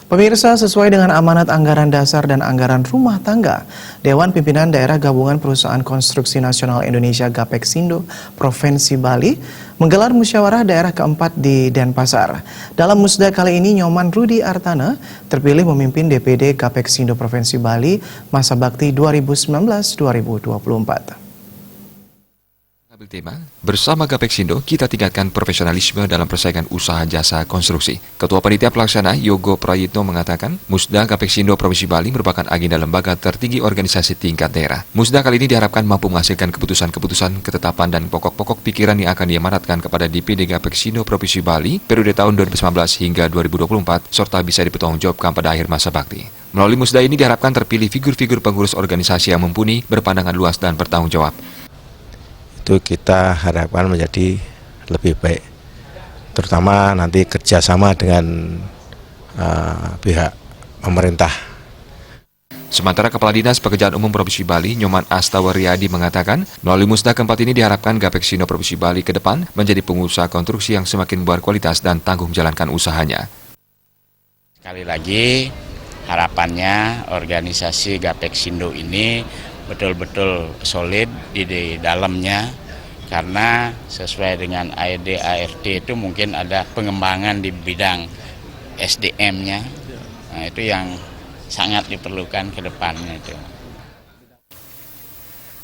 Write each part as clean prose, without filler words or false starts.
Pemirsa, sesuai dengan amanat anggaran dasar dan anggaran rumah tangga, Dewan Pimpinan Daerah Gabungan Perusahaan Konstruksi Nasional Indonesia Gapexsindo Provinsi Bali menggelar musyawarah daerah keempat di Denpasar. Dalam musda kali ini, Nyoman Rudi Artana terpilih memimpin DPD Gapexsindo Provinsi Bali masa bakti 2019-2024. Tema, bersama Gapexsindo, kita tingkatkan profesionalisme dalam persaingan usaha jasa konstruksi. Ketua Panitia Pelaksana Yogo Prayitno mengatakan, Musda Gapexsindo Provinsi Bali merupakan agenda lembaga tertinggi organisasi tingkat daerah. Musda kali ini diharapkan mampu menghasilkan keputusan-keputusan, ketetapan, dan pokok-pokok pikiran yang akan diamanatkan kepada DPD Gapexsindo Provinsi Bali periode tahun 2019 hingga 2024, serta bisa dipertanggungjawabkan pada akhir masa bakti. Melalui musda ini diharapkan terpilih figur-figur pengurus organisasi yang mumpuni, berpandangan luas, dan bertanggung jawab. Itu kita harapkan menjadi lebih baik, terutama nanti kerjasama dengan pihak pemerintah. Sementara Kepala Dinas Pekerjaan Umum Provinsi Bali, Nyoman Astawaryadi mengatakan, melalui musda keempat ini diharapkan Gapexsindo Provinsi Bali ke depan menjadi pengusaha konstruksi yang semakin berkualitas dan tanggung jalankan usahanya. Sekali lagi, harapannya organisasi Gapexsindo ini betul-betul solid di dalamnya, karena sesuai dengan AED ART itu mungkin ada pengembangan di bidang SDM-nya. Nah, itu yang sangat diperlukan ke depannya itu.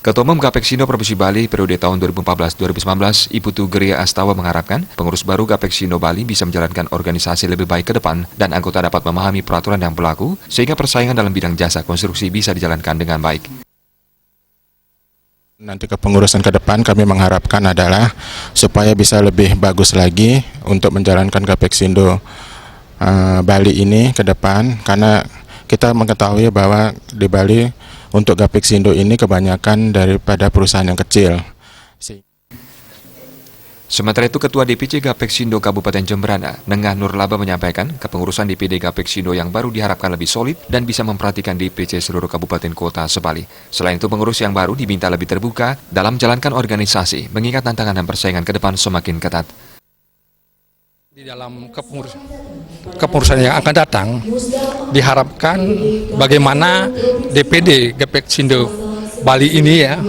Ketua Umum Gapexsindo Provinsi Bali periode tahun 2014-2019, Iputu Geria Astawa mengharapkan pengurus baru Gapexsindo Bali bisa menjalankan organisasi lebih baik ke depan dan anggota dapat memahami peraturan yang berlaku sehingga persaingan dalam bidang jasa konstruksi bisa dijalankan dengan baik. Nanti kepengurusan ke depan kami mengharapkan adalah supaya bisa lebih bagus lagi untuk menjalankan Gapexsindo Bali ini ke depan, karena kita mengetahui bahwa di Bali untuk Gapexsindo ini kebanyakan daripada perusahaan yang kecil. Sementara itu, Ketua DPC Gapexsindo Kabupaten Jemberana, Nengah Nurlaba menyampaikan kepengurusan DPD Gapexsindo yang baru diharapkan lebih solid dan bisa memperhatikan DPC seluruh kabupaten kota sebali. Selain itu, pengurus yang baru diminta lebih terbuka dalam menjalankan organisasi, mengingat tantangan dan persaingan ke depan semakin ketat. Di dalam kepengurusan yang akan datang, diharapkan bagaimana DPD Gapexsindo Bali ini ya,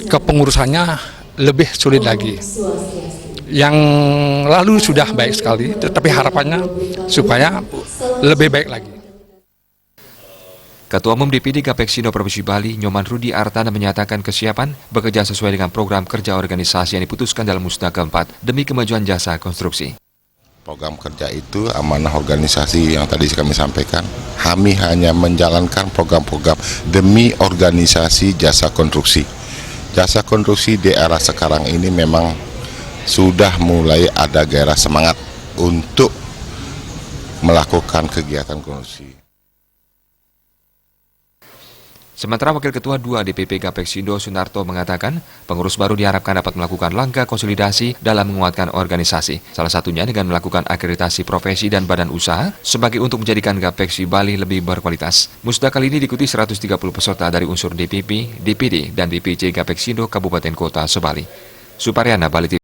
kepengurusannya lebih sulit lagi. Yang lalu sudah baik sekali, tetapi harapannya supaya lebih baik lagi. Ketua Umum DPD Gapexsindo Provinsi Bali, Nyoman Rudi Artana menyatakan kesiapan bekerja sesuai dengan program kerja organisasi yang diputuskan dalam musda keempat demi kemajuan jasa konstruksi. Program kerja itu amanah organisasi yang tadi kami sampaikan. Kami hanya menjalankan program-program demi organisasi jasa konstruksi. Jasa konstruksi di era sekarang ini memang sudah mulai ada gairah semangat untuk melakukan kegiatan konstruksi. Sementara Wakil Ketua 2 DPP Gapexsindo Sunarto mengatakan, pengurus baru diharapkan dapat melakukan langkah konsolidasi dalam menguatkan organisasi. Salah satunya dengan melakukan akreditasi profesi dan badan usaha sebagai untuk menjadikan Gapexi Bali lebih berkualitas. Musda kali ini diikuti 130 peserta dari unsur DPP, DPD, dan DPC Gapexsindo Kabupaten Kota Sebali. Suparyana, Bali TV.